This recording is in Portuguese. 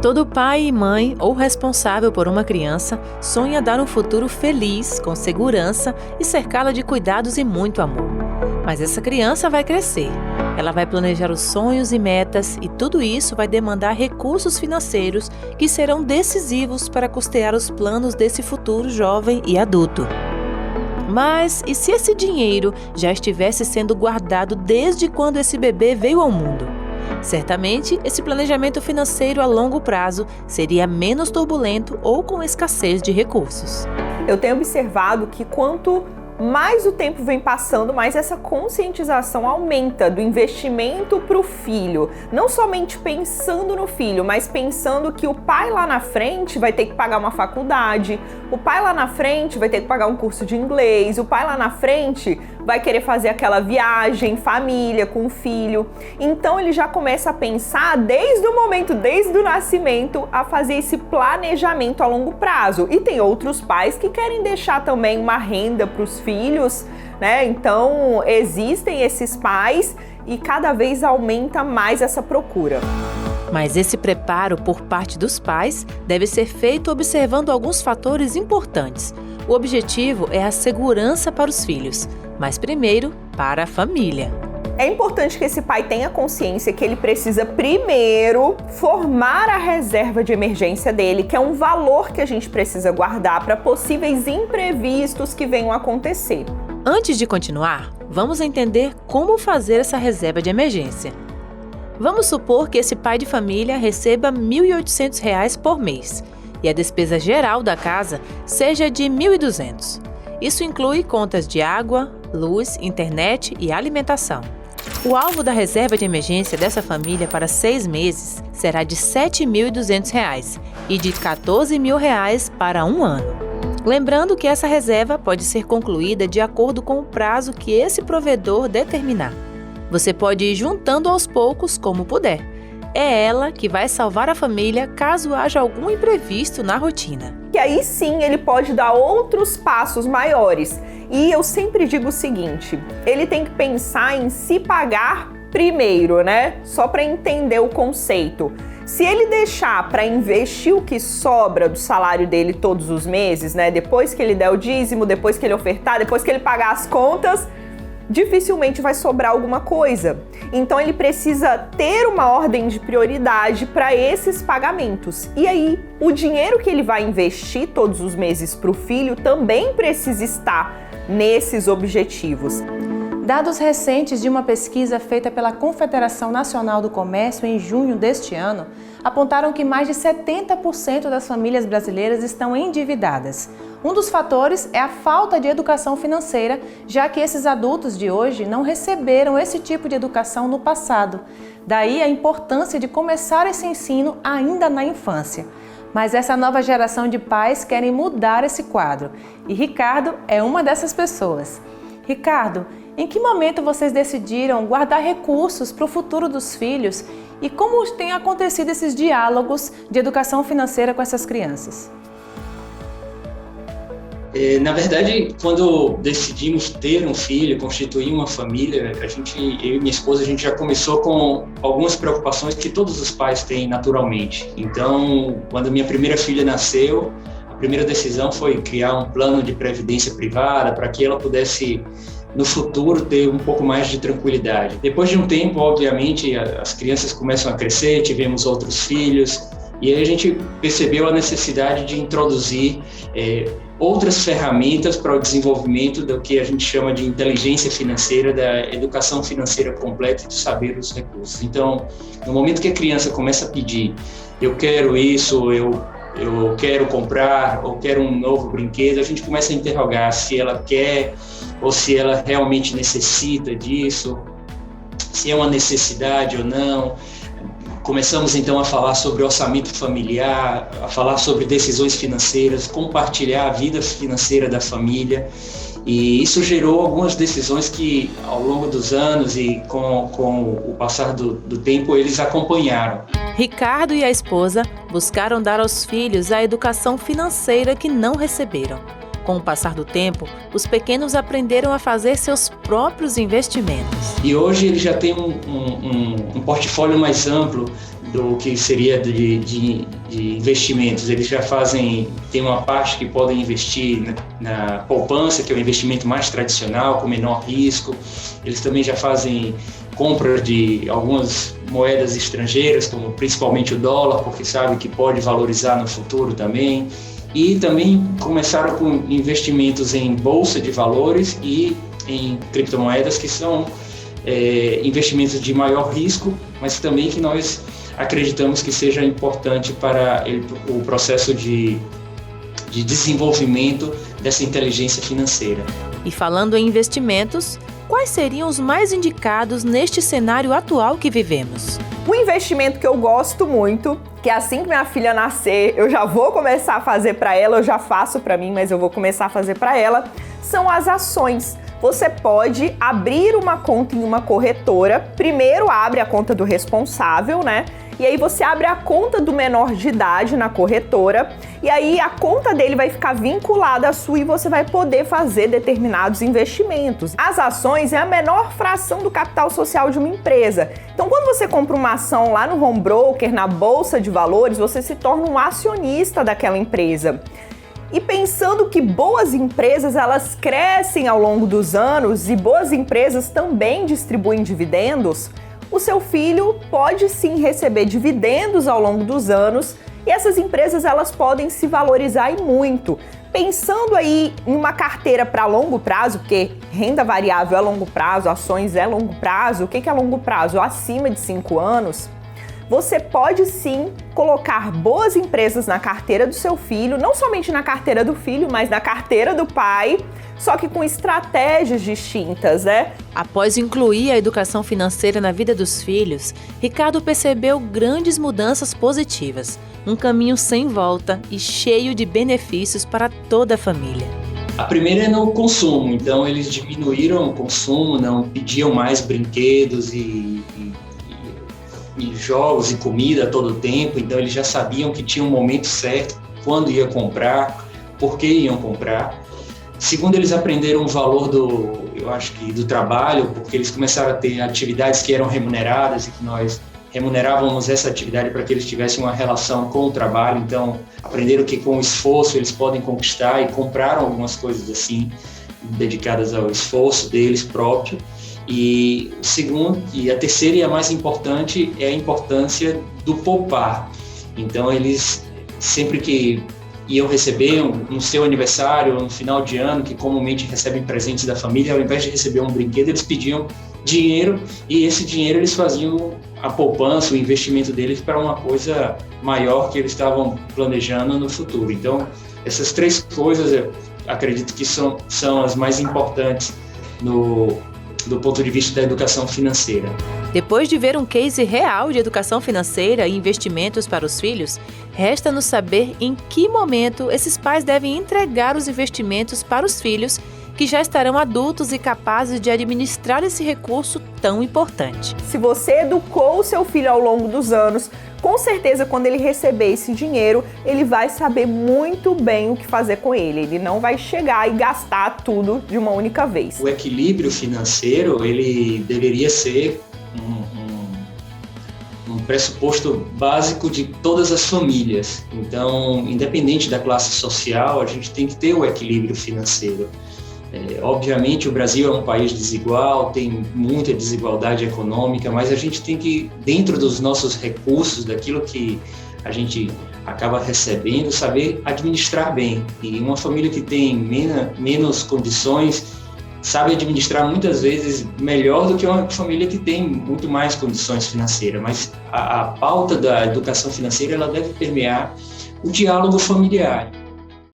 Todo pai e mãe ou responsável por uma criança sonha dar um futuro feliz, com segurança e cercá-la de cuidados e muito amor. Mas essa criança vai crescer. Ela vai planejar os sonhos e metas e tudo isso vai demandar recursos financeiros que serão decisivos para custear os planos desse futuro jovem e adulto. Mas e se esse dinheiro já estivesse sendo guardado desde quando esse bebê veio ao mundo? Certamente, esse planejamento financeiro a longo prazo seria menos turbulento ou com escassez de recursos. Eu tenho observado que quanto mais o tempo vem passando, mais essa conscientização aumenta do investimento para o filho. Não somente pensando no filho, mas pensando que o pai lá na frente vai ter que pagar uma faculdade, o pai lá na frente vai ter que pagar um curso de inglês, o pai lá na frente vai querer fazer aquela viagem, família, com o filho. Então ele já começa a pensar desde o momento, desde o nascimento, a fazer esse planejamento a longo prazo. E tem outros pais que querem deixar também uma renda para os filhos, né? Então existem esses pais e cada vez aumenta mais essa procura. Mas esse preparo por parte dos pais deve ser feito observando alguns fatores importantes. O objetivo é a segurança para os filhos, mas primeiro para a família. É importante que esse pai tenha consciência que ele precisa primeiro formar a reserva de emergência dele, que é um valor que a gente precisa guardar para possíveis imprevistos que venham a acontecer. Antes de continuar, vamos entender como fazer essa reserva de emergência. Vamos supor que esse pai de família receba R$ 1.800 por mês e a despesa geral da casa seja de R$ 1.200. Isso inclui contas de água, luz, internet e alimentação. O alvo da reserva de emergência dessa família para 6 meses será de R$ 7.200 e de R$ 14.000 para um ano. Lembrando que essa reserva pode ser concluída de acordo com o prazo que esse provedor determinar. Você pode ir juntando aos poucos como puder. É ela que vai salvar a família caso haja algum imprevisto na rotina. E aí sim ele pode dar outros passos maiores. E eu sempre digo o seguinte, ele tem que pensar em se pagar primeiro, né? Só para entender o conceito. Se ele deixar para investir o que sobra do salário dele todos os meses, né? Depois que ele der o dízimo, depois que ele ofertar, depois que ele pagar as contas, dificilmente vai sobrar alguma coisa. Então ele precisa ter uma ordem de prioridade para esses pagamentos. E aí, o dinheiro que ele vai investir todos os meses para o filho também precisa estar nesses objetivos. Dados recentes de uma pesquisa feita pela Confederação Nacional do Comércio em junho deste ano apontaram que mais de 70% das famílias brasileiras estão endividadas. Um dos fatores é a falta de educação financeira, já que esses adultos de hoje não receberam esse tipo de educação no passado. Daí a importância de começar esse ensino ainda na infância. Mas essa nova geração de pais querem mudar esse quadro e Ricardo é uma dessas pessoas. Ricardo, em que momento vocês decidiram guardar recursos para o futuro dos filhos e como têm acontecido esses diálogos de educação financeira com essas crianças? Na verdade, quando decidimos ter um filho, constituir uma família, eu e minha esposa, a gente já começou com algumas preocupações que todos os pais têm naturalmente. Então, quando minha primeira filha nasceu, a primeira decisão foi criar um plano de previdência privada para que ela pudesse, no futuro, ter um pouco mais de tranquilidade. Depois de um tempo, obviamente, as crianças começam a crescer, tivemos outros filhos, e aí a gente percebeu a necessidade de introduzir outras ferramentas para o desenvolvimento do que a gente chama de inteligência financeira, da educação financeira completa e de saber os recursos. Então, no momento que a criança começa a pedir, eu quero isso, eu quero comprar ou quero um novo brinquedo, a gente começa a interrogar se ela quer ou se ela realmente necessita disso, se é uma necessidade ou não. Começamos então a falar sobre orçamento familiar, a falar sobre decisões financeiras, compartilhar a vida financeira da família, e isso gerou algumas decisões que ao longo dos anos e com o passar do tempo eles acompanharam. Ricardo e a esposa buscaram dar aos filhos a educação financeira que não receberam. Com o passar do tempo, os pequenos aprenderam a fazer seus próprios investimentos. E hoje ele já tem um portfólio mais amplo do que seria de investimentos. Eles já tem uma parte que podem investir na poupança, que é o investimento mais tradicional, com menor risco. Eles também já fazem compra de algumas moedas estrangeiras, como principalmente o dólar, porque sabem que pode valorizar no futuro também. E também começaram com investimentos em bolsa de valores e em criptomoedas, que são investimentos de maior risco, mas também que nós acreditamos que seja importante para o processo de desenvolvimento dessa inteligência financeira. E falando em investimentos, quais seriam os mais indicados neste cenário atual que vivemos? O investimento que eu gosto muito, que assim que minha filha nascer, eu já vou começar a fazer para ela, eu já faço para mim, mas eu vou começar a fazer para ela, são as ações. Você pode abrir uma conta em uma corretora, primeiro abre a conta do responsável, né? E aí você abre a conta do menor de idade na corretora, e aí a conta dele vai ficar vinculada à sua e você vai poder fazer determinados investimentos. As ações é a menor fração do capital social de uma empresa. Então, quando você compra uma ação lá no home broker, na bolsa de valores, você se torna um acionista daquela empresa. E pensando que boas empresas, elas crescem ao longo dos anos e boas empresas também distribuem dividendos, o seu filho pode sim receber dividendos ao longo dos anos e essas empresas elas podem se valorizar e muito. Pensando aí em uma carteira para longo prazo, porque renda variável é longo prazo, ações é longo prazo, o que é longo prazo? Acima de 5 anos. Você pode sim colocar boas empresas na carteira do seu filho, não somente na carteira do filho, mas na carteira do pai, só que com estratégias distintas, né? Após incluir a educação financeira na vida dos filhos, Ricardo percebeu grandes mudanças positivas, um caminho sem volta e cheio de benefícios para toda a família. A primeira é no consumo, então eles diminuíram o consumo, não pediam mais brinquedos e jogos e comida a todo tempo, então eles já sabiam que tinha um momento certo, quando ia comprar, por que iam comprar. Segundo, eles aprenderam o valor do trabalho, porque eles começaram a ter atividades que eram remuneradas e que nós remunerávamos essa atividade para que eles tivessem uma relação com o trabalho, então aprenderam que com o esforço eles podem conquistar e compraram algumas coisas assim, dedicadas ao esforço deles próprio. E a terceira e a mais importante é a importância do poupar. Então eles, sempre que iam receber no seu aniversário ou no final de ano, que comumente recebem presentes da família, ao invés de receber um brinquedo, eles pediam dinheiro e esse dinheiro eles faziam a poupança, o investimento deles para uma coisa maior que eles estavam planejando no futuro. Então essas três coisas eu acredito que são as mais importantes do ponto de vista da educação financeira. Depois de ver um case real de educação financeira e investimentos para os filhos, resta-nos saber em que momento esses pais devem entregar os investimentos para os filhos que já estarão adultos e capazes de administrar esse recurso tão importante. Se você educou o seu filho ao longo dos anos, com certeza quando ele receber esse dinheiro, ele vai saber muito bem o que fazer com ele. Ele não vai chegar e gastar tudo de uma única vez. O equilíbrio financeiro, ele deveria ser um pressuposto básico de todas as famílias. Então, independente da classe social, a gente tem que ter o equilíbrio financeiro. Obviamente, o Brasil é um país desigual, tem muita desigualdade econômica, mas a gente tem que, dentro dos nossos recursos, daquilo que a gente acaba recebendo, saber administrar bem. E uma família que tem menos condições sabe administrar muitas vezes melhor do que uma família que tem muito mais condições financeiras. Mas a pauta da educação financeira ela deve permear o diálogo familiar.